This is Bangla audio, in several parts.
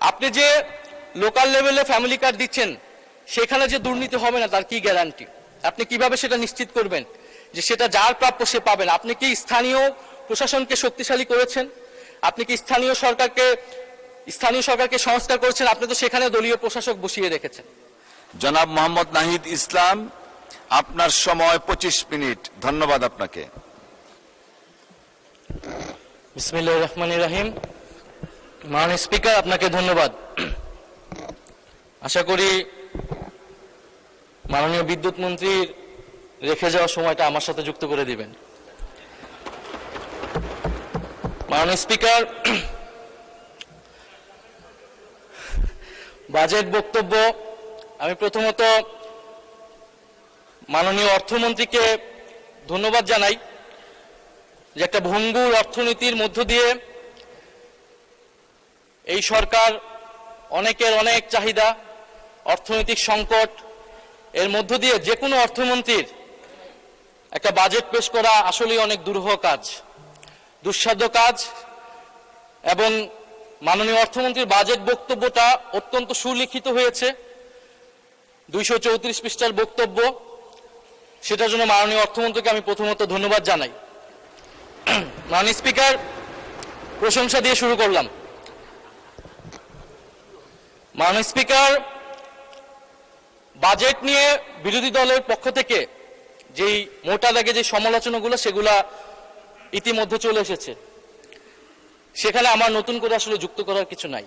আপনি যে লোকাল লেভেলে ফ্যামিলি কার্ড দিচ্ছেন সেখানে যে দুর্নীতি হবে না তার কি গ্যারান্টি? আপনি কিভাবে সেটা নিশ্চিত করবেন যে সেটা যার প্রাপ্য সে পাবেন? আপনি কি স্থানীয় প্রশাসনকে শক্তিশালী করেছেন? আপনি কি স্থানীয় সরকারকে সংস্কার করেছেন? আপনি তো সেখানে দলীয় প্রশাসক বসিয়ে রেখেছেন। জনাব মোহাম্মদ নাহিদ ইসলাম, আপনার সময় 25 মিনিট। ধন্যবাদ আপনাকে। বিসমিল্লাহির রহমানির রহিম। মাননীয় স্পিকার, আপনাকে ধন্যবাদ। আশা করি মাননীয় বিদ্যুৎ মন্ত্রীর রেখে যাওয়ার সময়টা আমার সাথে যুক্ত করে দিবেন। মাননীয় স্পিকার, বাজেট বক্তব্য আমি প্রথমত মাননীয় অর্থমন্ত্রীকে ধন্যবাদ জানাই যে একটা ভঙ্গুর অর্থনীতির মধ্য দিয়ে এই সরকার অনেকের অনেক চাহিদা, অর্থনৈতিক সংকট এর মধ্য দিয়ে যে কোনো অর্থমন্ত্রীর একটা বাজেট পেশ করা আসলেই অনেক দুরূহ কাজ, দুঃসাধ্য কাজ। এবং মাননীয় অর্থমন্ত্রীর বাজেট বক্তব্যটা অত্যন্ত সুলিখিত হয়েছে, 234 পৃষ্ঠার বক্তব্য। সেটার জন্য মাননীয় অর্থমন্ত্রীকে আমি প্রথমত ধন্যবাদ জানাই। মাননীয় স্পিকার, প্রশংসা দিয়ে শুরু করলাম। মাননীয় স্পিকার, বাজেট নিয়ে বিরোধী দলের পক্ষ থেকে যেই মোটা দাগে যে সমালোচনাগুলো সেগুলা ইতিমধ্যে চলে এসেছে, সেখানে আমার নতুন করে আসলে যুক্ত করার কিছু নাই।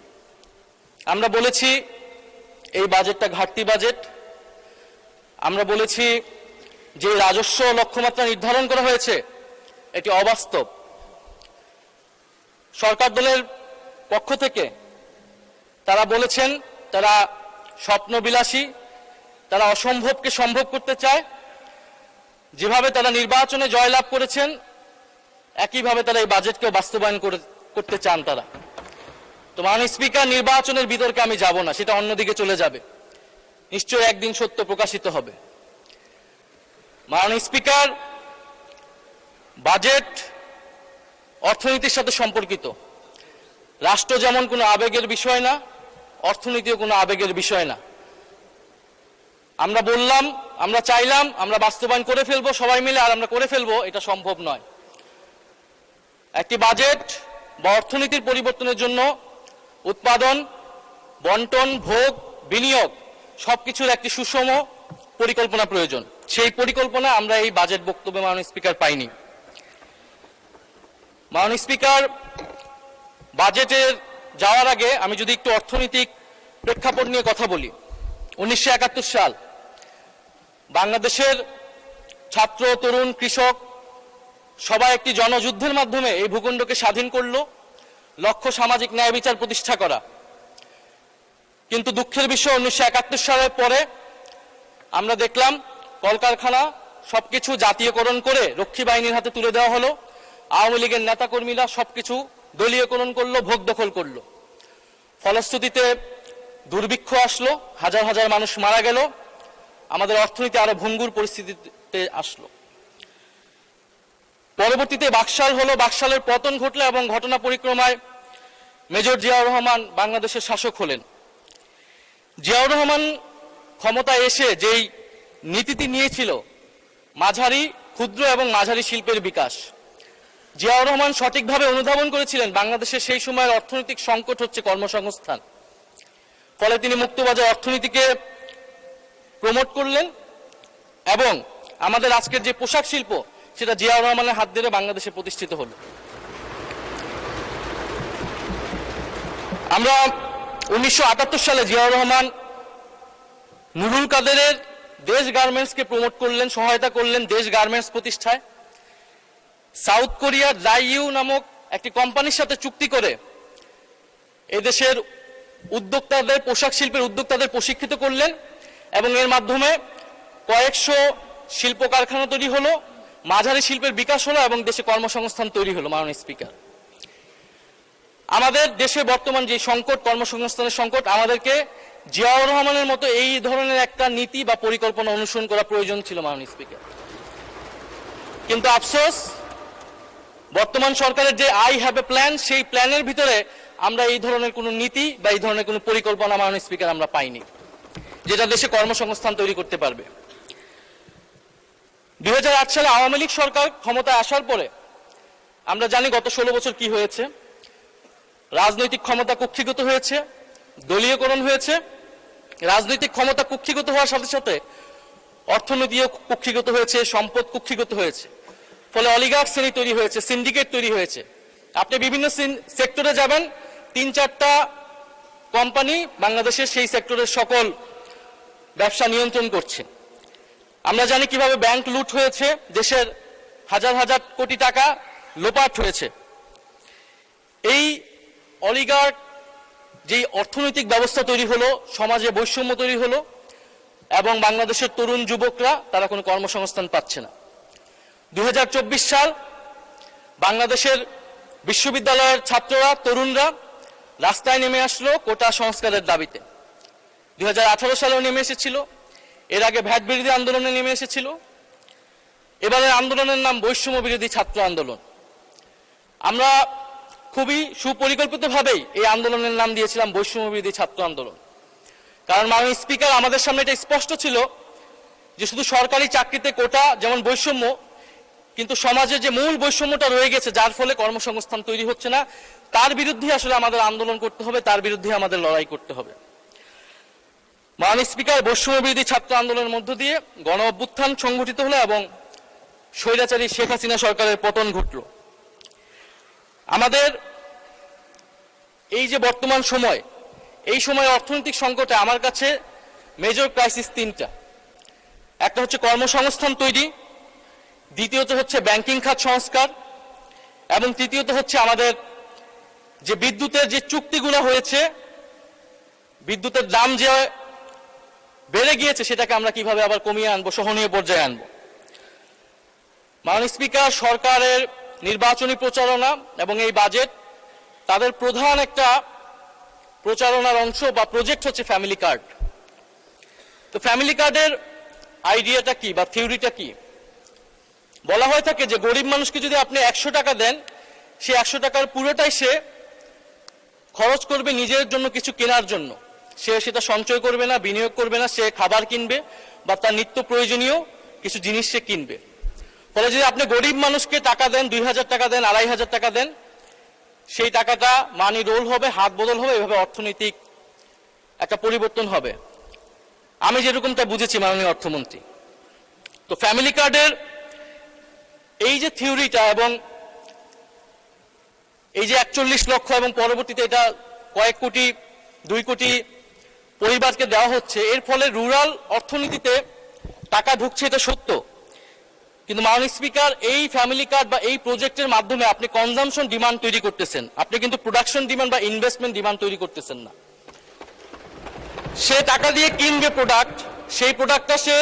আমরা বলেছি এই বাজেটটা ঘাটতি বাজেট। আমরা বলেছি যে রাজস্ব লক্ষ্যমাত্রা নির্ধারণ করা হয়েছে এটি অবাস্তব। সরকার দলের পক্ষ থেকে তারা বলেছেন তারা স্বপ্নবিলাসী, তারা অসম্ভবকে সম্ভব করতে চায়। যেভাবে তারা নির্বাচনে জয়লাভ করেছেন একইভাবে তারা এই বাজেটকেও বাস্তবায়ন করতে চান তারা। তো মাননীয় স্পিকার, নির্বাচনের বিতর্কে আমি যাব না, সেটা অন্যদিকে চলে যাবে, নিশ্চয়ই একদিন সত্য প্রকাশিত হবে। মাননীয় স্পিকার, বাজেট অর্থনীতির সাথে সম্পর্কিত। রাষ্ট্র যেমন কোনো আবেগের বিষয় না, অর্থনীতিও কোনো আবেগের বিষয় না। আমরা বললাম, আমরা চাইলাম, আমরা বাস্তবায়ন করে ফেলবো সবাই মিলে, আর আমরা করে ফেলবো, এটা সম্ভব নয়। একটি বাজেট বা অর্থনীতির পরিবর্তনের জন্য উৎপাদন, বন্টন, ভোগ, বিনিয়োগ সবকিছুর একটি সুষম পরিকল্পনা প্রয়োজন। সেই পরিকল্পনা আমরা এই বাজেট বক্তব্যে মাননীয় স্পিকার পাইনি। মাননীয় স্পিকার, বাজেটের যাওয়ার আগে আমি যদি একটু অর্থনৈতিক প্রেক্ষাপট নিয়ে কথা বলি। 1971 সাল বাংলাদেশের ছাত্র, তরুণ, কৃষক সবাই একটি জনযুদ্ধের মাধ্যমে এই ভূখণ্ডকে স্বাধীন করলো, লক্ষ্য সামাজিক ন্যায় বিচার প্রতিষ্ঠা করা। কিন্তু দুঃখের বিষয় 1971 সালের পরে আমরা দেখলাম কলকারখানা সবকিছু জাতীয়করণ করে রক্ষী বাহিনীর হাতে তুলে দেওয়া হলো। আওয়ামী লীগের নেতাকর্মীরা সবকিছু দলীয়করণ করলো, ভোগ দখল করলো। ফলশ্রুতিতে দুর্ভিক্ষ আসলো, হাজার হাজার মানুষ মারা গেল, আমাদের অর্থনীতি আরো ভঙ্গুর পরিস্থিতিতে আসলো। পরবর্তীতে বাকশাল হলো, বাকশালের পতন ঘটলো এবং ঘটনা পরিক্রমায় মেজর জিয়াউর রহমান বাংলাদেশের শাসক হলেন। জিয়াউর রহমান ক্ষমতায় এসে যেই নীতিটি নিয়েছিল মাঝারি, ক্ষুদ্র এবং মাঝারি শিল্পের বিকাশ, জিয়াউর রহমান সঠিকভাবে অনুধাবন করেছিলেন বাংলাদেশের সেই সময়ের অর্থনৈতিক সংকট হচ্ছে কর্মসংস্থান। ফলে তিনি মুক্তবাজার অর্থনীতিকে প্রমোট করলেন এবং আমাদের আজকের যে পোশাক শিল্প সেটা জিয়াউর রহমানের হাত ধরে বাংলাদেশে প্রতিষ্ঠিত হলো। আমরা 1978 সালে জিয়াউর রহমান নুরুল কাদেরের দেশ গার্মেন্টসকে প্রমোট করলেন, সহায়তা করলেন দেশ গার্মেন্টস প্রতিষ্ঠায়। সাউথ কোরিয়ার দাইইউ নামক একটি কোম্পানির সাথে চুক্তি করে এদেশের উদ্যোক্তাদের, পোশাক শিল্পের উদ্যোক্তাদের প্রশিক্ষিত করলেন এবং এর মাধ্যমে কয়েকশো শিল্প কারখানা তৈরি হলো, মাঝারি শিল্পের বিকাশ হলো এবং দেশে কর্মসংস্থান তৈরি হলো। মাননীয় স্পিকার, আমাদের দেশে বর্তমান যে সংকট, কর্মসংস্থানের সংকট, আমাদেরকে জিয়াউর রহমানের মতো এই ধরনের একটা নীতি বা পরিকল্পনা অনুসরণ করা প্রয়োজন ছিল মাননীয় স্পিকার। কিন্তু আফসোস, বর্তমান সরকারের যে আই হ্যাভ এ প্ল্যান, সেই প্ল্যানের ভিতরে আমরা এই ধরনের কোনো নীতি বা এই ধরনের কোনো পরিকল্পনা মাননীয় স্পিকার আমরা পাইনি, যেটা দেশে কর্মসংস্থান তৈরি করতে পারবে। 2008 সালে আওয়ামী লীগ সরকার ক্ষমতায় আসার পরে আমরা জানি গত 16 বছর কি হয়েছে। রাজনৈতিক ক্ষমতা কুক্ষিগত হয়েছে, দলীয়করণ হয়েছে। রাজনৈতিক ক্ষমতা কুক্ষিগত হওয়ার সাথে সাথে অর্থনীতিও কুক্ষিগত হয়েছে, সম্পদ কুক্ষিগত হয়েছে। ফলে অলিগার্ক শ্রেণী তৈরি হয়েছে, সিন্ডিকেট তৈরি হয়েছে। আপনি বিভিন্ন সেক্টরে যাবেন, 3-4টা কোম্পানি বাংলাদেশের সেই সেক্টরের সকল ব্যবসা নিয়ন্ত্রণ করছে। আমরা জানি কিভাবে ব্যাংক লুট হয়েছে, দেশের হাজার হাজার কোটি টাকা লোপাট হয়েছে। এই অলিগার্ক যেই অর্থনৈতিক ব্যবস্থা তৈরি হলো, সমাজে বৈষম্য তৈরি হলো এবং বাংলাদেশের তরুণ যুবকরা তারা কোনো কর্মসংস্থান পাচ্ছে না। 2024 সাল বাংলাদেশের বিশ্ববিদ্যালয়ের ছাত্ররা, তরুণরা রাস্তায় নেমে আসলো কোটা সংস্কারের দাবিতে। 2018 সালেও নেমে এসেছিল, এর আগে ভ্যাট বিরোধী আন্দোলনে নেমে এসেছিল। এবারের আন্দোলনের নাম বৈষম্য বিরোধী ছাত্র আন্দোলন। আমরা খুবই সুপরিকল্পিতভাবেই এই আন্দোলনের নাম দিয়েছিলাম বৈষম্য বিরোধী ছাত্র আন্দোলন। কারণ মাননীয় স্পিকার, আমাদের সামনে এটা স্পষ্ট ছিল যে শুধু সরকারি চাকরিতে কোটা যেমন বৈষম্য, কিন্তু সমাজে যে মূল বৈষম্যটা রয়ে গেছে, যার ফলে কর্মসংস্থান তৈরি হচ্ছে না, তার বিরুদ্ধে আসলে আমাদের আন্দোলন করতে হবে, তার বিরুদ্ধে আমাদের লড়াই করতে হবে। মাননীয় স্পিকার, বৈষম্য বিরোধী ছাত্র আন্দোলনের মধ্য দিয়ে গণ অভ্যুত্থান সংগঠিত হলো এবং স্বৈরাচারী শেখ হাসিনা সরকারের পতন ঘটল। আমাদের এই যে বর্তমান সময়, এই সময় অর্থনৈতিক সংকটে আমার কাছে মেজর ক্রাইসিস 3টা। একটা হচ্ছে কর্মসংস্থান তৈরি, দ্বিতীয়ত হচ্ছে ব্যাংকিং খাত সংস্কার এবং তৃতীয়ত হচ্ছে আমাদের যে বিদ্যুতের যে চুক্তিগুলো হয়েছে, বিদ্যুতের দাম যে বেড়ে গিয়েছে সেটাকে আমরা কিভাবে আবার কমিয়ে আনবো, সহনীয় পর্যায়ে আনবো। মাননীয় স্পিকার, সরকারের নির্বাচনী প্রচারণা এবং এই বাজেট, তাদের প্রধান একটা প্রচারণার অংশ বা প্রজেক্ট হচ্ছে ফ্যামিলি কার্ড। তো ফ্যামিলি কার্ডের আইডিয়াটা কি বা থিওরিটা কি? বলা হয়ে থাকে যে গরিব মানুষকে যদি আপনি 100 টাকা দেন, সে 100 টাকার পুরোটাই সে খরচ করবে নিজের জন্য কিছু কেনার জন্য। সে সেটা সঞ্চয় করবে না, বিনিয়োগ করবে না, সে খাবার কিনবে বা তার নিত্য প্রয়োজনীয় কিছু জিনিস সে কিনবে। ফলে যদি আপনি গরিব মানুষকে টাকা দেন, 2000 টাকা দেন, 2500 টাকা দেন, সেই টাকাটা মানি রোল হবে, হাত বদল হবে, এভাবে অর্থনৈতিক একটা পরিবর্তন হবে। আমি যেরকমটা বুঝেছি মাননীয় অর্থমন্ত্রী। তো ফ্যামিলি কার্ডের এই যে থিওরিটা এবং এই যে 41 লক্ষ এবং পরবর্তীতে এটা কয়েক কোটি, 2 কোটি পরিবারকে দেওয়া হচ্ছে, এর ফলে রুরাল অর্থনীতিতে টাকা ঢুকছে, এটা সত্য। কিন্তু মাননীয় স্পিকার, এই ফ্যামিলি কার্ড বা এই প্রজেক্টের মাধ্যমে আপনি কনজাম্পশন ডিমান্ড তৈরি করতেছেন, আপনি কিন্তু প্রোডাকশন ডিমান্ড বা ইনভেস্টমেন্ট ডিমান্ড তৈরি করতেছেন না। সে টাকা দিয়ে কিনবে প্রোডাক্ট, সেই প্রোডাক্টটা সে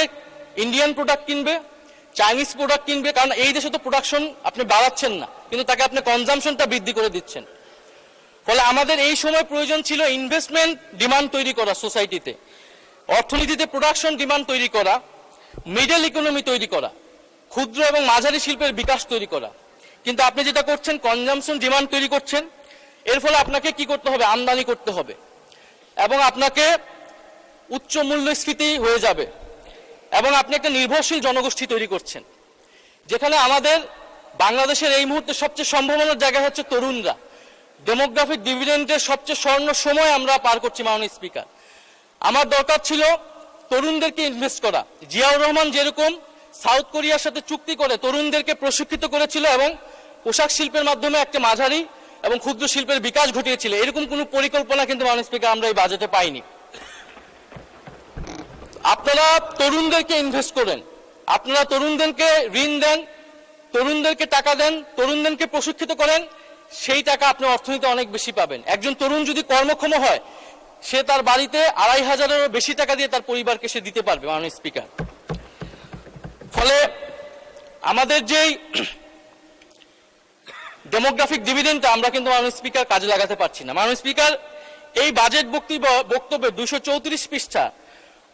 ইন্ডিয়ান প্রোডাক্ট কিনবে, চাইনিজ প্রোডাক্ট কিনবে, কারণ এই দেশে তো প্রোডাকশন আপনি বাড়াচ্ছেন না, কিন্তু তাকে আপনি কনজাম্পশনটা বৃদ্ধি করে দিচ্ছেন। ফলে আমাদের এই সময় প্রয়োজন ছিল ইনভেস্টমেন্ট ডিমান্ড তৈরি করা, সোসাইটিতে অর্থনীতিতে প্রোডাকশন ডিমান্ড তৈরি করা, মিডল ইকোনমি তৈরি করা, ক্ষুদ্র এবং মাঝারি শিল্পের বিকাশ তৈরি করা। কিন্তু আপনি যেটা করছেন, কনজাম্পশন ডিমান্ড তৈরি করছেন। এর ফলে আপনাকে কি করতে হবে? আমদানি করতে হবে এবং আপনাকে উচ্চ মূল্যস্ফীতি হয়ে যাবে এবং আপনি একটা নির্ভরশীল জনগোষ্ঠী তৈরি করছেন, যেখানে আমাদের বাংলাদেশের এই মুহূর্তে সবচেয়ে সম্ভাবনার জায়গা হচ্ছে তরুণরা। ডেমোগ্রাফিক ডিভিডেন্ডের সবচেয়ে স্বর্ণ সময় আমরা পার করছি মাননীয় স্পিকার। আমার দরকার ছিল তরুণদেরকে ইনভেস্ট করা। জিয়াউর রহমান যেরকম সাউথ কোরিয়ার সাথে চুক্তি করে তরুণদেরকে প্রশিক্ষিত করেছিল এবং পোশাক শিল্পের মাধ্যমে একটা মাঝারি এবং ক্ষুদ্র শিল্পের বিকাশ ঘটিয়েছিল, এরকম কোনো পরিকল্পনা কিন্তু মাননীয় স্পিকার আমরা এই বাজেটে পাইনি। আপনারা তরুণদেরকে ইনভেস্ট করেন, আপনারা তরুণদেরকে ঋণ দেন, তরুণদেরকে টাকা দেন, তরুণদেরকে প্রশিক্ষিত করেন, সেই টাকা আপনি অর্থনীতিতে অনেক বেশি পাবেন। একজন তরুণ যদি কর্মক্ষম হয়, সে তার বাড়িতে 2500-এরও বেশি টাকা দিয়ে তার পরিবারকে সে দিতে পারবে মাননীয় স্পিকার। ফলে আমাদের যেই ডেমোগ্রাফিক ডিভিডেন্ডটা আমরা কিন্তু মাননীয় স্পিকার কাজে লাগাতে পারছি না। মাননীয় স্পিকার, এই বাজেট বক্তব্যে 234 পৃষ্ঠা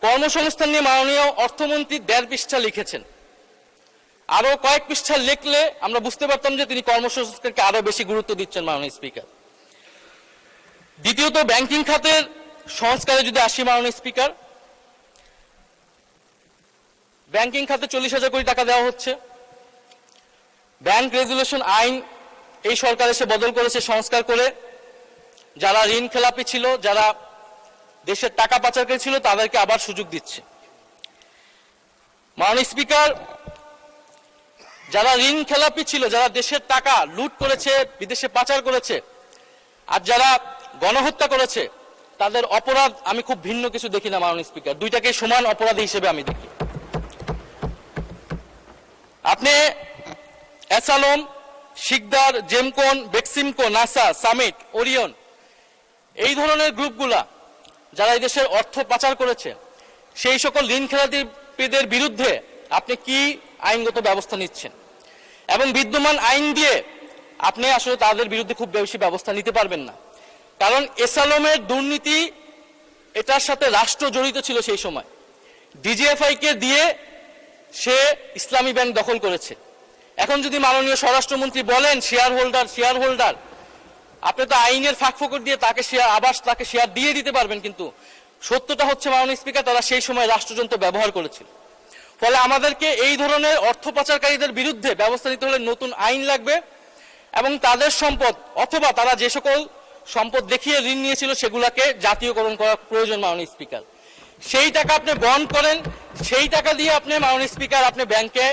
কর্মসংস্থান নিয়ে মাননীয় অর্থমন্ত্রী 1.5 পৃষ্ঠা লিখেছেন। আরো কয়েক পৃষ্ঠা লিখলে আমরা বুঝতে পারতাম যে তিনি কর্মসংস্কারকে আরো বেশি গুরুত্ব দিচ্ছেন মাননীয় স্পিকার। দ্বিতীয়ত, ব্যাংকিং খাতের সংস্কারে যদি আসি মাননীয় স্পিকার, ব্যাংকিং খাতে 40,000 কোটি টাকা দেওয়া হচ্ছে। ব্যাংক রেজুলেশন আইন এই সরকার এসে বদল করেছে, সংস্কার করে যারা ঋণ খেলাপি ছিল, যারা দেশের টাকা পাচারকারী ছিল, তাদেরকে আবার সুযোগ দিচ্ছে। মাননীয় স্পিকার, যারা ঋণ খেলাপি ছিল, যারা দেশের টাকা লুট করেছে, বিদেশে পাচার করেছে, আর যারা গণহত্যা করেছে, তাদের অপরাধ আমি খুব ভিন্ন কিছু দেখি না মাননীয় স্পিকার, দুইটাকে সমান অপরাধী হিসেবে আমি দেখি। আপনি অ্যাসালম, শিকদার, জেমকন, বেক্সিমকো, নাসা, সামিট, ওরিয়ন, এই ধরনের গ্রুপগুলা যারা এই দেশের অর্থ পাচার করেছে, সেই সকল ঋণ খেলাপিদের বিরুদ্ধে আপনি কি আইনগত ব্যবস্থা নিচ্ছেন? এবং বিদ্যমান আইন দিয়ে আপনি আসলে তাদের বিরুদ্ধে খুব বেশি ব্যবস্থা নিতে পারবেন না, কারণ এসালমের দুর্নীতি, এটার সাথে রাষ্ট্র জড়িত ছিল সেই সময়। ডিজিএফআই কে দিয়ে সে ইসলামী ব্যাংক দখল করেছে। এখন যদি মাননীয় স্বরাষ্ট্রমন্ত্রী বলেন শেয়ার হোল্ডার, আপনি তো আইনের ফাঁকফোকর দিয়ে তাকে শেয়ার দিয়ে দিতে পারবেন, কিন্তু সত্যটা হচ্ছে মাননীয় স্পিকার, তারা সেই সময় রাষ্ট্রযন্ত্র ব্যবহার করেছিল। ফলে আমাদেরকে এই ধরনের অর্থ পাচারকারীদের বিরুদ্ধে ব্যবস্থা নিতে হলে নতুন আইন লাগবে, এবং তাদের সম্পদ অথবা তারা যে সকল সম্পদ দেখিয়ে ঋণ নিয়েছিল সেগুলোকে জাতীয়করণ করা প্রয়োজন মাননীয় স্পিকার। সেই টাকা আপনি বন্ড করেন, সেই টাকা দিয়ে আপনি মাননীয় স্পিকার আপনি ব্যাংকে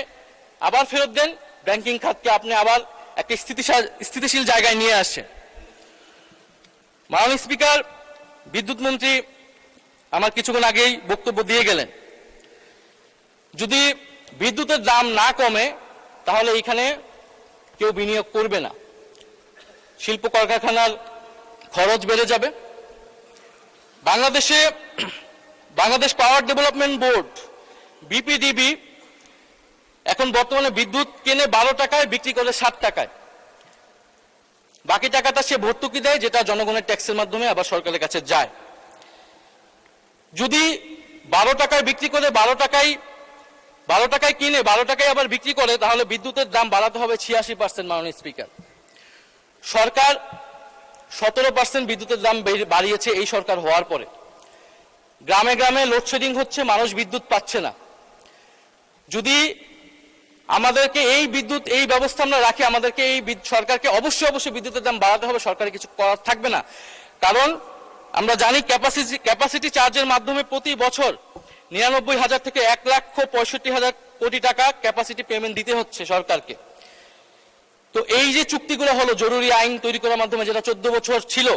আবার ফেরত দেন, ব্যাংকিং খাতকে আপনি আবার একটা স্থিতিশীল জায়গায় নিয়ে আসেন। মাননীয় স্পিকার, বিদ্যুৎ মন্ত্রী আমার কিছুক্ষণ আগেই বক্তব্য দিয়ে গেলেন, যদি বিদ্যুতের দাম না কমে তাহলে এখানে কেউ বিনিয়োগ করবে না, শিল্প কলকারখানার খরচ বেড়ে যাবে। Bangladesh power development board BPDB এখন বর্তমানে বিদ্যুৎ কেনে 12 টাকায়, বিক্রি করে 7 টাকায়। বাকি টাকাটা সে ভর্তুকি দেয়, যেটা জনগণের ট্যাক্সের মাধ্যমে আবার সরকারের কাছে যায়। যদি 12 টাকায় বিক্রি করে 12 টাকায় কিনে 12 টাকায় আবার বিক্রি করে, তাহলে বিদ্যুতের দাম বাড়াতে হবে 86%। মাননীয় স্পিকার, সরকার 17% বিদ্যুতের দাম বাড়িয়েছে এই সরকার হওয়ার পরে। গ্রামে গ্রামে লোডশেডিং হচ্ছে, মানুষ বিদ্যুৎ পাচ্ছে না। যদি আমাদেরকে এই ব্যবস্থা আমরা রাখি, আমাদেরকে সরকারকে অবশ্যই বিদ্যুতের দাম বাড়াতে হবে, সরকারের কিছু করার থাকবে না। কারণ আমরা জানি ক্যাপাসিটি চার্জের মাধ্যমে প্রতি বছর 99,000 থেকে 1,65,000 কোটি টাকা ক্যাপাসিটি পেমেন্ট দিতে হচ্ছে সরকারকে। তো এই যে চুক্তিগুলো হলো জরুরি আইন তৈরি করার মাধ্যমে, যেটা 14 বছর ছিল,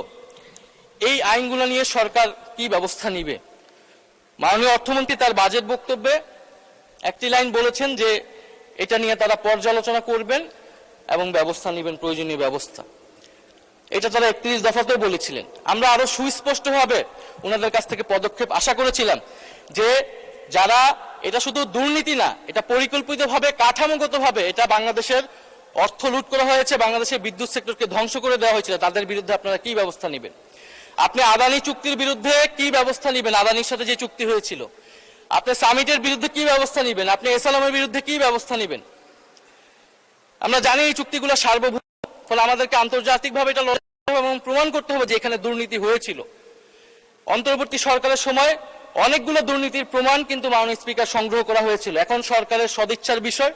এই আইনগুলো নিয়ে সরকার কি ব্যবস্থা নিবে? মাননীয় অর্থমন্ত্রী তার বাজেট বক্তব্যে একটি লাইন বলেছেন যে এটা নিয়ে তারা পর্যালোচনা করবেন এবং ব্যবস্থা নেবেন, প্রয়োজনীয় ব্যবস্থা। এটা তারা 31 দফাতেও বলেছিলেন। আমরা আরো সুস্পষ্টভাবে ওনাদের কাছ থেকে পদক্ষেপ আশা করেছিলাম, যে যারা, এটা শুধু দুর্নীতি না, এটা পরিকল্পিতভাবে, কাঠামোগতভাবে এটা বাংলাদেশের অর্থ লুট করা হয়েছে, বাংলাদেশের বিদ্যুৎ সেক্টরকে ধ্বংস করে দেওয়া হয়েছিল, তাদের বিরুদ্ধে আপনারা কি ব্যবস্থা নেবেন? আপনি আদানি চুক্তির বিরুদ্ধে কি ব্যবস্থা নেবেন? আদানির সাথে যে চুক্তি হয়েছিল, আপনি সামিটের বিরুদ্ধে কি ব্যবস্থা নেবেন? আপনি এসালামের বিরুদ্ধে কি ব্যবস্থা নেবেন? আমরা জানি এই চুক্তিগুলো সার্বভৌম, ফলে আমাদেরকে আন্তর্জাতিকভাবে এটা লড়াই এবং প্রমাণ করতে হবে যে এখানে দুর্নীতি হয়েছিল। অন্তর্বর্তী সরকারের সময় অনেকগুলো দুর্নীতির প্রমাণ কিন্তু মাননীয় স্পিকার সংগ্রহ করা হয়েছিল। এখন সরকারের সদিচ্ছার বিষয়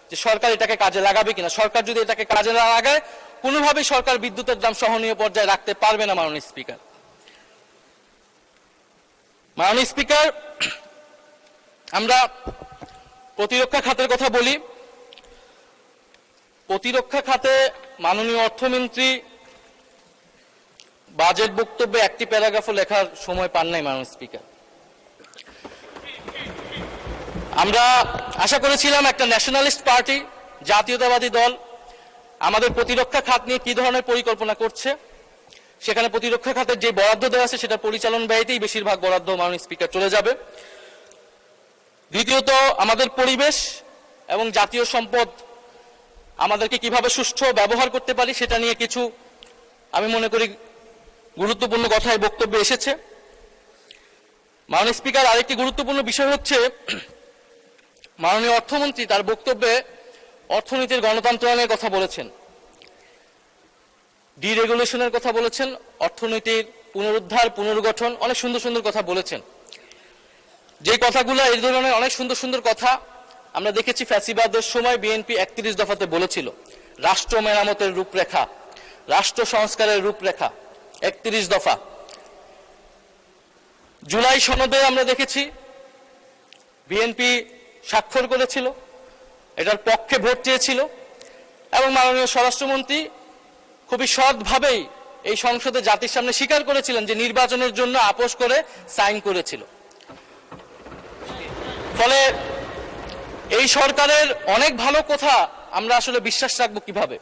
যে সরকার এটাকে কাজে লাগাবে কিনা। সরকার যদি এটাকে কাজে না লাগায়, কোনোভাবেই সরকার বিদ্যুতের দাম সহনীয় পর্যায়ে রাখতে পারবে না। মাননীয় স্পিকার, আমরা প্রতিরক্ষা খাতের কথা বলি। প্রতিরক্ষা খাতে মাননীয় অর্থমন্ত্রী বাজেট বক্তব্যে একটি প্যারাগ্রাফও লেখার সময় পান নাই। মাননীয় স্পিকার, আমরা আশা করেছিলাম একটা ন্যাশনালিস্ট পার্টি, জাতীয়তাবাদী দল আমাদের প্রতিরক্ষা খাত নিয়ে কি ধরনের পরিকল্পনা করছে। সেখানে প্রতিরক্ষা খাতের যে বরাদ্দ দেওয়া আছে সেটা পরিচালন ব্যয়তেই বেশিরভাগ বরাদ্দ মাননীয় স্পিকার চলে যাবে। দ্বিতীয়ত, আমাদের পরিবেশ এবং জাতীয় সম্পদ আমাদেরকে কিভাবে সুষ্ঠু ব্যবহার করতে পারি সেটা নিয়ে কিছু আমি মনে করি গুরুত্বপূর্ণ কথায় বক্তব্যে এসেছে। মাননীয় স্পিকার, আরেকটি গুরুত্বপূর্ণ বিষয় হচ্ছে মাননীয় অর্থমন্ত্রী তার বক্তব্যে অর্থনীতির গণতন্ত্রায়নের কথা বলেছেন, ডিরেগুলেশনের কথা বলেছেন, অর্থনীতির পুনরুদ্ধার পুনর্গঠন, অনেক সুন্দর সুন্দর কথা বলেছেন। যে কথাগুলো, এই ধরনের অনেক সুন্দর সুন্দর কথা আমরা দেখেছি ফ্যাসিবাদের সময় বিএনপি 31 দফাতে বলেছিল। রাষ্ট্র মেরামতের রূপরেখা, রাষ্ট্র সংস্কারের রূপরেখা, 31 দফা। জুলাই সনদে আমরা দেখেছি বিএনপি স্বাক্ষর করেছিল, এটার পক্ষে ভোট চেয়েছিল এবং মাননীয় স্বরাষ্ট্রমন্ত্রী খুবই সৎভাবেই এই সংসদে জাতির সামনে স্বীকার করেছিলেন যে নির্বাচনের জন্য আপোষ করে সাইন করেছিল। ফলে এই সরকারের অনেক ভালো কথা আমরা আসলে বিশ্বাস রাখবো কিভাবে?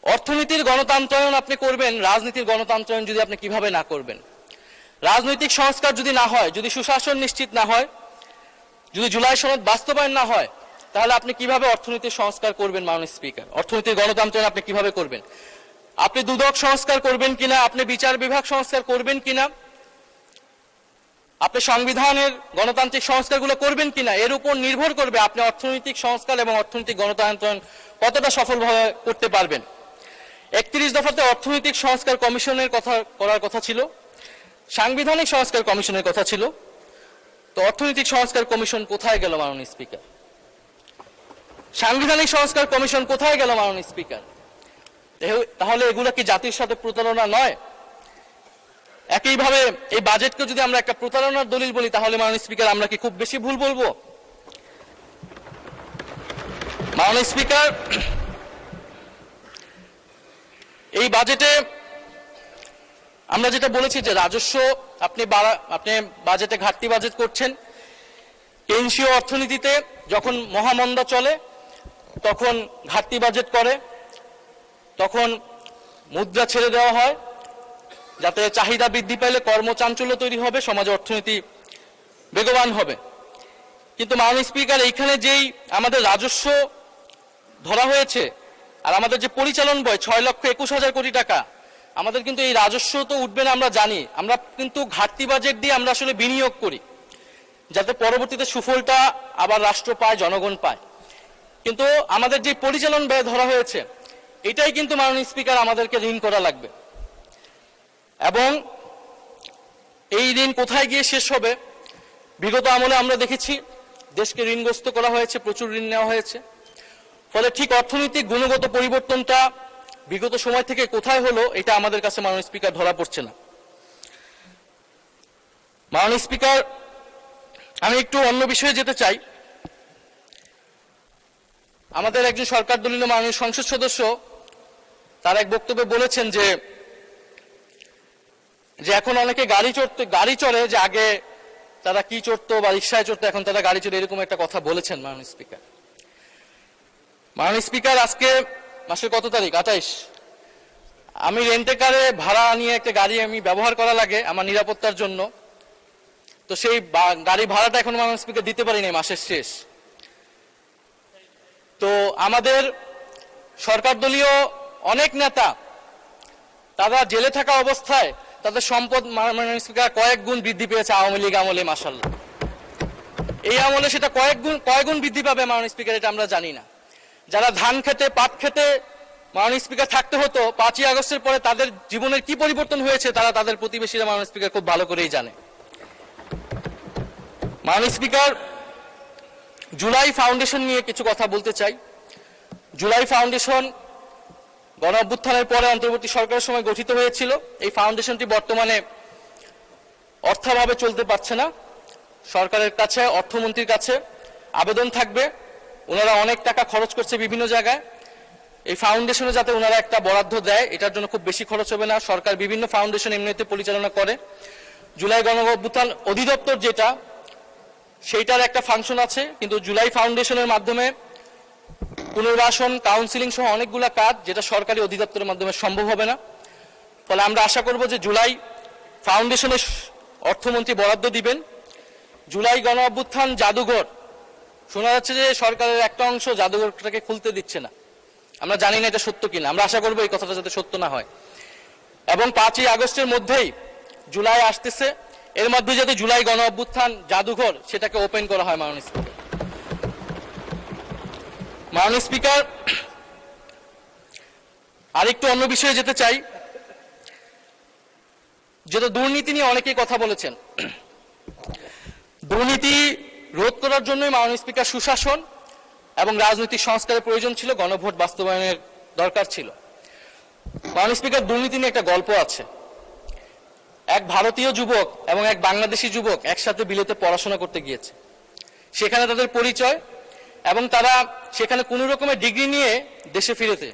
অর্থনীতির গণতন্ত্রায়ন আপনি করবেন, রাজনীতির গণতন্ত্রায়ন যদি আপনি কিভাবে না করবেন? রাজনৈতিক সংস্কার যদি না হয়, যদি সুশাসন নিশ্চিত না হয়, যদি জুলাই সনদ বাস্তবায়ন না হয়, তাহলে আপনি কিভাবে অর্থনীতির সংস্কার করবেন মাননীয় স্পিকার? অর্থনীতির গণতন্ত্রায়ন আপনি কিভাবে করবেন? আপনি দুদক সংস্কার করবেন কিনা, আপনি বিচার বিভাগ সংস্কার করবেন কিনা, আপনি সংবিধানের গণতান্ত্রিক সংস্কারগুলো করবেন কিনা, এর উপর নির্ভর করবে আপনি অর্থনৈতিক সংস্কার এবং অর্থনৈতিক গণতন্ত্রায়ন কতটা সফলভাবে করতে পারবেন। 31 দফাতে অর্থনৈতিক সংস্কার কমিশনের কথা করার কথা ছিল, সাংবিধানিক সংস্কার কমিশনের কথা ছিল, তো অর্থনৈতিক সংস্কার কমিশন কোথায় গেল মাননীয় স্পিকার? সাংবিধানিক সংস্কার কমিশন কোথায় গেল মাননীয় স্পিকার? তাহলে এগুলা কি জাতির সাথে প্রতারণা নয়? একইভাবে এই বাজেটকে যদি আমরা একটা প্রতারণার দলিল বলি, তাহলে মাননীয় স্পিকার আমরা কি খুব বেশি ভুল বলবো? মাননীয় স্পিকার, এই বাজেটে আমরা যেটা বলেছি যে রাজস্ব আপনি বাজেটে ঘাটতি বাজেট করছেন। কেন্দ্রীয় অর্থনীতিতে যখন মহামন্দা চলে তখন ঘাটতি বাজেট করে, তখন মুদ্রা ছেড়ে দেওয়া হয় যাতে চাহিদা বৃদ্ধি পেলে কর্মচাঞ্চল্য তৈরি হবে, সমাজে অর্থনীতি বেগবান হবে। কিন্তু মাননীয় স্পিকার, এইখানে যেই আমাদের রাজস্ব ধরা হয়েছে আর আমাদের যে পরিচালন ব্যয় 6,21,000 কোটি টাকা, আমাদের কিন্তু এই রাজস্ব তো উঠবে না আমরা জানি, আমরা কিন্তু ঘাটতি বাজেট দিয়ে আমরা আসলে বিনিয়োগ করি যাতে পরবর্তীতে সুফলটা আবার রাষ্ট্র পায়, জনগণ পায়। কিন্তু আমাদের যে পরিচালন ব্যয় ধরা হয়েছে, এটাই কিন্তু মাননীয় স্পিকার আমাদেরকে ঋণ করা লাগবে এবং এই ঋণ কোথায় গিয়ে শেষ হবে? বিগত আমলে আমরা দেখেছি দেশকে ঋণগ্রস্ত করা হয়েছে, প্রচুর ঋণ নেওয়া হয়েছে। ফলে ঠিক অর্থনৈতিক গুণগত পরিবর্তনটা বিগত সময় থেকে কোথায় হলো, এটা আমাদের কাছে মাননীয় স্পিকার ধরা পড়ছে না। মাননীয় স্পিকার, আমি একটু অন্য বিষয়ে যেতে চাই। আমাদের একজন সরকার দলীয় মাননীয় সংসদ সদস্য তার এক বক্তব্যে বলেছেন যে এখন অনেকে গাড়ি চড়ে, যে আগে তারা কি চড়তো বা রিক্সায় চড়তো, এখন তারা গাড়ি চড়ে, এরকম একটা কথা বলেছেন মাননীয় স্পিকার। মাননীয় স্পিকার, আজকে মাসের কত তারিখ? 28। আমি রেন্টে কারে ভাড়া নিয়ে একটা গাড়ি আমি ব্যবহার করা লাগে আমার নিরাপত্তার জন্য, তো সেই গাড়ি ভাড়াটা এখন মাননীয় স্পিকার দিতে পারিনি মাসের শেষ। তো আমাদের সরকার দলীয় অনেক নেতা তারা জেলে থাকা অবস্থায় তাদের সম্পদ মাননীয় স্পিকার কয়েক গুণ বৃদ্ধি পেয়েছে আওয়ামী লীগ আমলে। মাশাআল্লাহ, এই আমলে সেটা কয়েক গুণ বৃদ্ধি পাবে মাননীয় স্পিকার, এটা আমরা জানি না। যারা ধান খেতে, পাট খেতে মাননীয় স্পিকার থাকতে হতো, 5ই আগস্টের পরে তাদের জীবনের কি পরিবর্তন হয়েছে তারা তাদের প্রতিবেশীরা মাননীয় স্পিকার খুব ভালো করেই জানে। মাননীয় স্পিকার, জুলাই ফাউন্ডেশন নিয়ে কিছু কথা বলতে চাই। জুলাই ফাউন্ডেশন গণ অভ্যুত্থানের পরে অন্তর্বর্তী সরকারের সময় গঠিত হয়েছিল। এই ফাউন্ডেশনটি বর্তমানে অর্থাভাবে চলতে পারছে না। সরকারের কাছে, অর্থমন্ত্রীর কাছে আবেদন থাকবে, ওনারা অনেক টাকা খরচ করছে বিভিন্ন জায়গায়, এই ফাউন্ডেশনে যাতে ওনারা একটা বরাদ্দ দেয়, এটার জন্য খুব বেশি খরচ হবে না। সরকার বিভিন্ন ফাউন্ডেশন এমনিতে পরিচালনা করে। জুলাই গণ অভ্যুত্থান অধিদপ্তর যেটা, সেইটার একটা ফাংশন আছে, কিন্তু জুলাই ফাউন্ডেশনের মাধ্যমে পুনর্বাসন, কাউন্সিলিং সহ অনেকগুলা কাজ যেটা সরকারি অধিদপ্তরের মাধ্যমে সম্ভব হবে না। ফলে আমরা আশা করব যে জুলাই ফাউন্ডেশনের অর্থমন্ত্রী বরাদ্দ দিবেন। জুলাই গণ অভ্যুত্থান জাদুঘর, শোনা যাচ্ছে যে সরকারের একটা অংশ জাদুঘরটাকে খুলতে দিচ্ছে না, আমরা জানি না এটা সত্য কিনা, আমরা আশা করব এই কথাটা যাতে সত্য না হয়। এবং 5ই আগস্টের মধ্যেই জুলাই আসতেছে, এর মধ্যে যাতে জুলাই গণ অভ্যুত্থান জাদুঘর সেটাকে ওপেন করা হয় মাননীয় স্পিকার। মাননীয় স্পিকার, আরেকটু অন্য বিষয়ে যেতে চাই। যেটা দুর্নীতি নিয়ে অনেকেই কথা বলেছেন, দুর্নীতি রোধ করার জন্যই মাননীয় স্পিকার সুশাসন এবং রাজনৈতিক সংস্কারের প্রয়োজন ছিল, গণভোট বাস্তবায়নের দরকার ছিল। মাননীয় স্পিকার, দুর্নীতি নিয়ে একটা গল্প আছে। এক ভারতীয় যুবক এবং এক বাংলাদেশি যুবক একসাথে বিলেতে পড়াশোনা করতে গিয়েছে। সেখানে তাদের পরিচয় এবং তারা সেখানে কোনো রকমের ডিগ্রি নিয়ে দেশে ফিরেছে।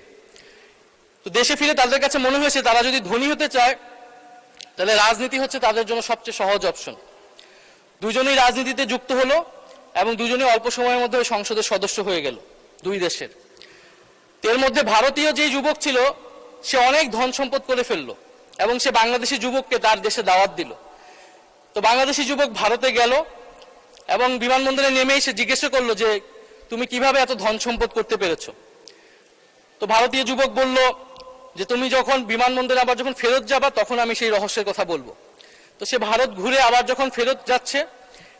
তো দেশে ফিরে তাদের কাছে মনে হয়েছে তারা যদি ধনী হতে চায় তাহলে রাজনীতি হচ্ছে তাদের জন্য সবচেয়ে সহজ অপশন। দুজনেই রাজনীতিতে যুক্ত হলো এবং দুজনেই অল্প সময়ের মধ্যে সংসদের সদস্য হয়ে গেল দুই দেশের। এর মধ্যে ভারতীয় যে যুবক ছিল সে অনেক ধন সম্পদ করে ফেললো এবং সে বাংলাদেশি যুবককে তার দেশে দাওয়াত দিল। তো বাংলাদেশি যুবক ভারতে গেল এবং বিমানবন্দরে নেমেই সে জিজ্ঞেস করলো যে তুমি কিভাবে এত ধন সম্পদ করতে পেরেছো। তো ভারতীয় যুবক বলল যে তুমি যখন বিমানবন্দরে আবার যখন ফেরত যাবা তখন আমি সেই রহস্যের কথা বলবো। তো সে ভারত ঘুরে আবার যখন ফেরত যাচ্ছে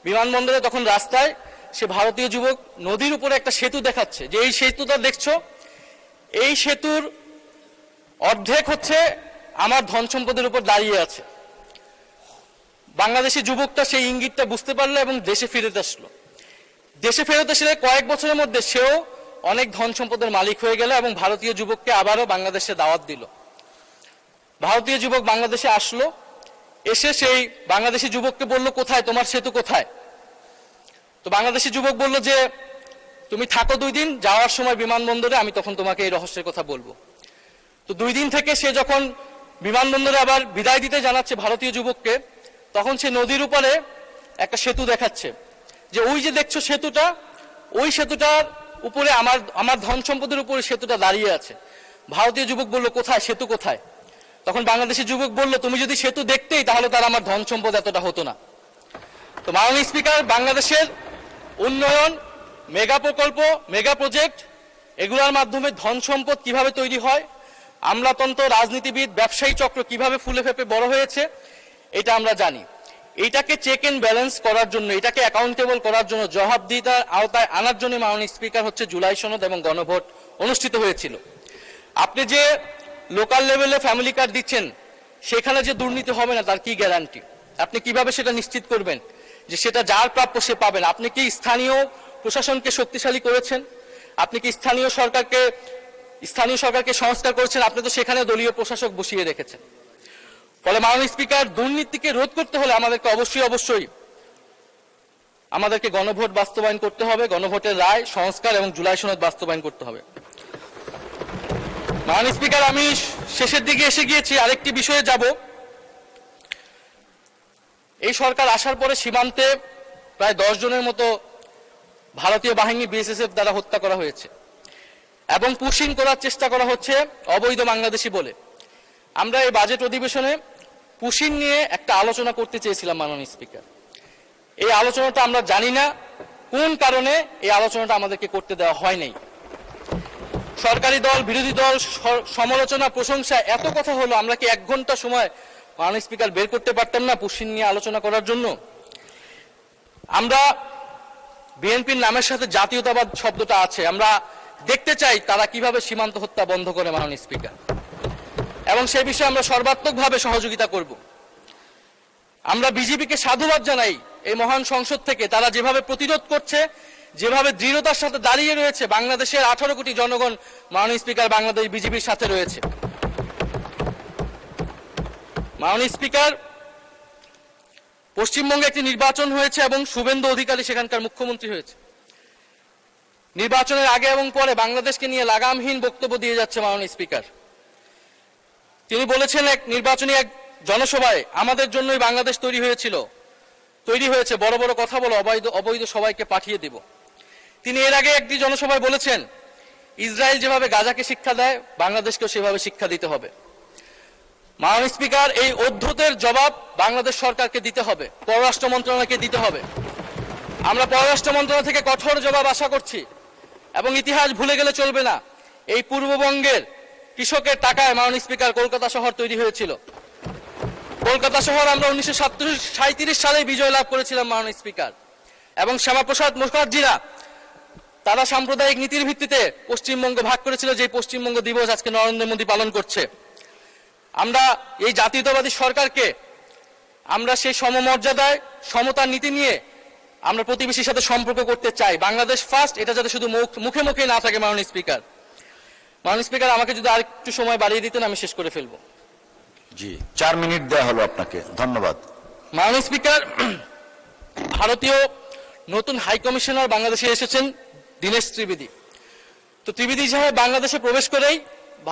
বিমানবন্দরে, তখন রাস্তায় সে ভারতীয় যুবক নদীর উপরে একটা সেতু দেখাচ্ছে যে এই সেতুটা দেখছো, এই সেতুর অর্ধেক হচ্ছে আমার ধন সম্পদের উপর দাঁড়িয়ে আছে। বাংলাদেশি যুবকটা সেই ইঙ্গিতটা বুঝতে পারলো এবং দেশে ফিরে আসলো। দেশে ফেরত এসে কয়েক বছরের মধ্যে সেও অনেক ধন সম্পদের মালিক হয়ে গেল এবং ভারতীয় যুবককে আবারও বাংলাদেশে দাওয়াত দিল। ভারতীয় যুবক বাংলাদেশে আসলো, এসে সেই বাংলাদেশি যুবককে বলল কোথায় তোমার সেতু কোথায়। তো বাংলাদেশি যুবক বলল যে তুমি থাকো 2 দিন, যাওয়ার সময় বিমানবন্দরে আমি তখন তোমাকে এই রহস্যের কথা বলবো। তো 2 দিন থেকে সে যখন বিমানবন্দরে আবার বিদায় দিতে জানাচ্ছে ভারতীয় যুবককে, তখন সে নদীর উপরে একটা সেতু দেখাচ্ছে যে ওই যে দেখছো সেতুটা, ওই সেতুটার উপরে আমার ধন সম্পদের উপরে সেতুটা দাঁড়িয়ে আছে। ভারতীয় যুবক বলল কোথায়, সেতু কোথায়? তখন বাংলাদেশি যুবক বলল তুমি যদি সেতু দেখতেই তাহলে তার আমার ধন সম্পদ এতটা হতো না। তো মাননীয় স্পিকার, বাংলাদেশের উন্নয়ন, মেগা প্রকল্প, মেগা প্রজেক্ট, এগুলোর মাধ্যমে ধন সম্পদ কিভাবে তৈরি হয়, আমলাতন্ত্র, রাজনীতিবিদ, ব্যবসায়ী চক্র কিভাবে ফুলে ফেপে বড় হয়েছে এটা আমরা জানি। এইটাকে চেক এন্ড ব্যালেন্স করার জন্য, এটাকে অ্যাকাউন্টেবল করার জন্য, জবাবদিহিতার আওতায় আনার জন্য মাননীয় স্পিকার হচ্ছে জুলাই সনদ এবং গণভোট অনুষ্ঠিত হয়েছিল। আপনি যে লোকাল লেভেলে ফ্যামিলি কার্ড দিচ্ছেন সেখানে যে দুর্নীতি হবে না তার কি গ্যারান্টি? আপনি কিভাবে সেটা নিশ্চিত করবেন যে সেটা যার প্রাপ্য সে পাবেন? আপনি কি স্থানীয় প্রশাসনকে শক্তিশালী করেছেন? আপনি কি স্থানীয় সরকারকে সংস্কার করেছেন? আপনি তো সেখানে দলীয় প্রশাসক বসিয়ে রেখেছেন। ফলে মাননীয় স্পিকার, দুর্নীতিকে রোধ করতে হলে আমাদেরকে অবশ্যই আমাদেরকে গণভোট বাস্তবায়ন করতে হবে, গণভোটের রায়, সংস্কার এবং জুলাই সনদ বাস্তবায়ন করতে হবে। মাননীয় স্পিকার, আমি শেষের দিকে এসে গিয়েছি, আরেকটি বিষয়ে যাব। এই সরকার আসার পরে সীমান্তে প্রায় 10 জনের মতো ভারতীয় বাহিনী বিএসএফ দ্বারা হত্যা করা হয়েছে এবং পুশিং করার চেষ্টা করা হচ্ছে অবৈধ বাংলাদেশি বলে। আমরা এই বাজেট অধিবেশনে পুশিং নিয়ে একটা আলোচনা করতে চেয়েছিলাম মাননীয় স্পিকার। এই আলোচনাটা আমরা জানি না কোন কারণে এই আলোচনাটা আমাদেরকে করতে দেওয়া হয় নাই। সরকারি দল, বিরোধী দল, সমালোচনা, প্রশংসা, এত কথা হলো, আমরা কি 1 ঘন্টা সময় মাননীয় স্পিকার বের করতে পারতাম না পুশিং নিয়ে আলোচনা করার জন্য? আমরা বিএনপির নামের সাথে জাতীয়তাবাদ শব্দটা আছে, আমরা দেখতে চাই তারা কিভাবে সীমান্ত হত্যা বন্ধ করে মাননীয় স্পিকার, এবং সেই বিষয়ে আমরা সর্বাত্মকভাবে সহযোগিতা করব। আমরা বিজেপিকে সাধুবাদ জানাই এই মহান সংসদ থেকে, তারা যেভাবে প্রতিরোধ করছে, যেভাবে দৃঢ়তার সাথে দাঁড়িয়ে রয়েছে। বাংলাদেশের 18 কোটি জনগণ মাননীয় স্পিকার বাংলাদেশ বিজেপির সাথে রয়েছে। মাননীয় স্পিকার, পশ্চিমবঙ্গে একটি নির্বাচন হয়েছে এবং শুভেন্দু অধিকারী সেখানকার মুখ্যমন্ত্রী হয়েছে। নির্বাচনের আগে এবং পরে বাংলাদেশকে নিয়ে লাগামহীন বক্তব্য দিয়ে যাচ্ছে মাননীয় স্পিকার। তিনি বলেছেন নির্বাচনী এক জনসভায়, আমাদের জন্যই বাংলাদেশ তৈরি হয়েছে, বড় বড় কথা বলো, অবৈধ সবাইকে পাঠিয়ে দেব। তিনি এর আগে একটি জনসভায় বলেছেন ইসরায়েল যেভাবে গাজাকে শিক্ষা দেয় বাংলাদেশকেও সেভাবে শিক্ষা দিতে হবে। মাননীয় স্পিকার, এই অদ্ভুতের জবাব বাংলাদেশ সরকারকে দিতে হবে, পররাষ্ট্র মন্ত্রণালয়কে দিতে হবে। আমরা পররাষ্ট্র মন্ত্রণালয় থেকে কঠোর জবাব আশা করছি এবং ইতিহাস ভুলে গেলে চলবে না। এই পূর্ববঙ্গের কৃষকের টাকায় মাননীয় স্পিকার কলকাতা শহর তৈরি হয়েছিল। কলকাতা শহর আমরা 1937 সালে বিজয় লাভ করেছিলাম মাননীয় স্পিকার, এবং শ্যামাপ্রসাদ মুখার্জিরা তারা সাম্প্রদায়িক নীতির ভিত্তিতে পশ্চিমবঙ্গ ভাগ করেছিল, যে পশ্চিমবঙ্গ দিবস আজকে নরেন্দ্র মোদী পালন করছে। আমরা এই জাতীয়তাবাদী সরকারকে আমরা সেই সমমর্যাদায় সমতার নীতি নিয়ে আমরা প্রতিবেশীর সাথে সম্পর্ক করতে চাই। বাংলাদেশ ফার্স্ট, এটা যাতে শুধু মুখে মুখে না থাকে। মাননীয় স্পিকার, আমাকে যদি আর একটু সময় বাড়িয়ে দিতেন আমি শেষ করে ফেলবো। জি, 4 মিনিট দেওয়া হলো আপনাকে, ধন্যবাদ। মাননীয় স্পিকার, ভারতীয় নতুন হাই কমিশনার বাংলাদেশে এসেছেন দীনেশ ত্রিবেদী। তো ত্রিবেদী সাহেব বাংলাদেশে প্রবেশ করেই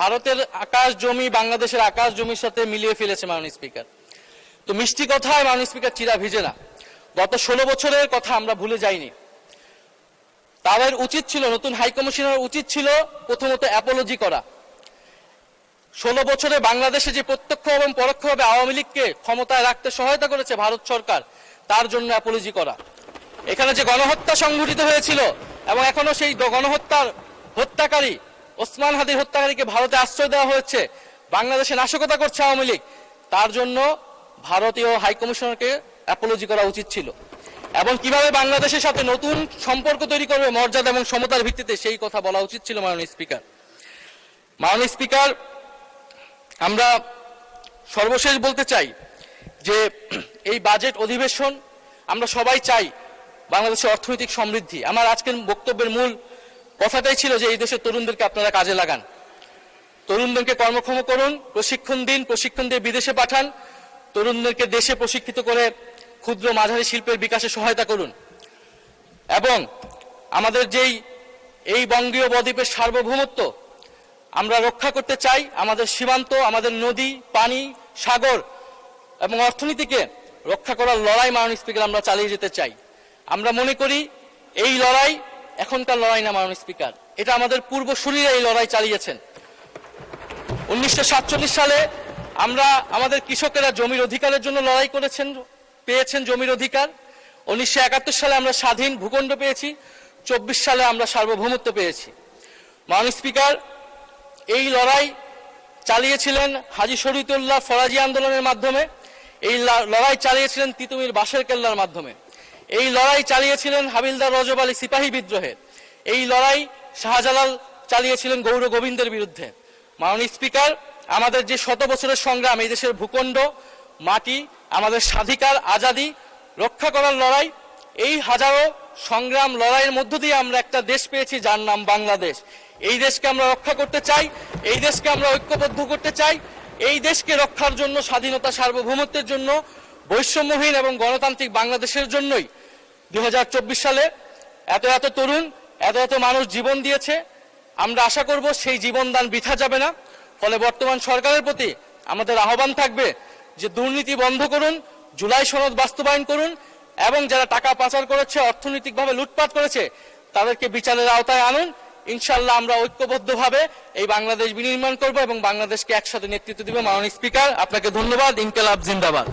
ভারতের আকাশ জমি বাংলাদেশের আকাশ জমির সাথে মিলিয়ে ফেলেছে মাননীয় স্পিকার। তো মিষ্টি কথায় মাননীয় স্পিকার চিরা ভিজে না। গত 16 বছরের কথা আমরা ভুলে যাইনি। তাদের উচিত ছিল, নতুন হাই কমিশনার উচিত ছিল প্রথমত অ্যাপোলজি করা। 16 বছরে বাংলাদেশে যে প্রত্যক্ষ এবং পরোক্ষভাবে আওয়ামী লীগকে ক্ষমতায় রাখতে সহায়তা করেছে ভারত সরকার, তার জন্য অ্যাপোলজি করা। এখানে যে গণহত্যা সংঘটিত হয়েছিল এবং এখনো সেই গণহত্যার হত্যাকারী ওসমান হাদির হত্যাকারীকে ভারতে আশ্রয় দেওয়া হয়েছে, বাংলাদেশে নাশকতা করছে আওয়ামী লীগ, তার জন্য ভারতীয় হাই কমিশনারকে অ্যাপোলজি করা উচিত ছিল। এবং কিভাবে বাংলাদেশের সাথে নতুন সম্পর্ক তৈরি করবে মর্যাদা এবং সমতার ভিত্তিতে, সেই কথা বলা উচিত ছিল মাননীয় স্পিকার। আমরা সর্বশেষ বলতে চাই যে এই বাজেট অধিবেশন আমরা সবাই চাই বাংলাদেশের অর্থনৈতিক সমৃদ্ধি। আমার আজকের বক্তব্যের মূল কথাটাই ছিল যে এই দেশের তরুণদেরকে আপনারা কাজে লাগান, তরুণদেরকে কর্মক্ষম করুন, প্রশিক্ষণ দিন, প্রশিক্ষণ দিয়ে বিদেশে পাঠান, তরুণদেরকে দেশে প্রশিক্ষিত করে ক্ষুদ্র মাঝারি শিল্পের বিকাশে সহায়তা করুন। এবং আমাদের যেই এই বঙ্গীয় বদ্বীপের সার্বভৌমত্ব আমরা রক্ষা করতে চাই, আমাদের সীমান্ত, আমাদের নদী, পানি, সাগর এবং অর্থনীতিকে রক্ষা করার লড়াই মাননীয় স্পিকার আমরা চালিয়ে যেতে চাই। আমরা মনে করি এই লড়াই এখনকার লড়াই না মাননীয় স্পিকার, এটা আমাদের পূর্বসূরীরা এই লড়াই চালিয়েছেন। 1947 সালে আমরা আমাদের কৃষকেরা জমির অধিকারের জন্য লড়াই করেছেন, পেয়েছেন জমির অধিকার। 1971 সালে আমরা স্বাধীন ভূখণ্ড পেয়েছি, 24 সালে আমরা সার্বভৌমত্ব পেয়েছি। মাননীয় স্পিকার, এই লড়াই চালিয়েছিলেন হাজী শরীয়তুল্লাহ ফরাজি আন্দোলনের মাধ্যমে, এই লড়াই চালিয়েছিলেন তিতুমির বাঁশের কেল্লার মাধ্যমে, এই লড়াই চালিয়েছিলেন হাবিলদার রজব আলী সিপাহী বিদ্রোহে, এই লড়াই শাহজালাল চালিয়েছিলেন গৌর গোবিন্দের বিরুদ্ধে। মাননীয় স্পিকার, আমাদের যে 100 বছরের সংগ্রাম, এই দেশের ভূখণ্ড, মাটি, আমাদের স্বাধিকার, আজাদি রক্ষা করার লড়াই, এই হাজারো সংগ্রাম লড়াইয়ের মধ্য দিয়ে আমরা একটা দেশ পেয়েছি যার নাম বাংলাদেশ। এই দেশকে আমরা রক্ষা করতে চাই, এই দেশকে আমরা ঐক্যবদ্ধ করতে চাই। এই দেশকে রক্ষার জন্য, স্বাধীনতা সার্বভৌমত্বের জন্য, বৈষম্যহীন এবং গণতান্ত্রিক বাংলাদেশের জন্যই 2024 সালে এত তরুণ, এত মানুষ জীবন দিয়েছে। আমরা আশা করব সেই জীবনদান বৃথা যাবে না। ফলে বর্তমান সরকারের প্রতি আমাদের আহ্বান থাকবে যে দুর্নীতি বন্ধ করুন, জুলাই সনদ বাস্তবায়ন করুন এবং যারা টাকা পাচার করেছে, অর্থনৈতিকভাবে লুটপাট করেছে, তাদেরকে বিচারের আওতায় আনুন। ইনশাআল্লাহ আমরা ঐক্যবদ্ধভাবে এই বাংলাদেশ বিনির্মাণ করব এবং বাংলাদেশকে একসাথে নেতৃত্ব দিব। মাননীয় স্পিকার, আপনাকে ধন্যবাদ। ইনকিলাব জিন্দাবাদ।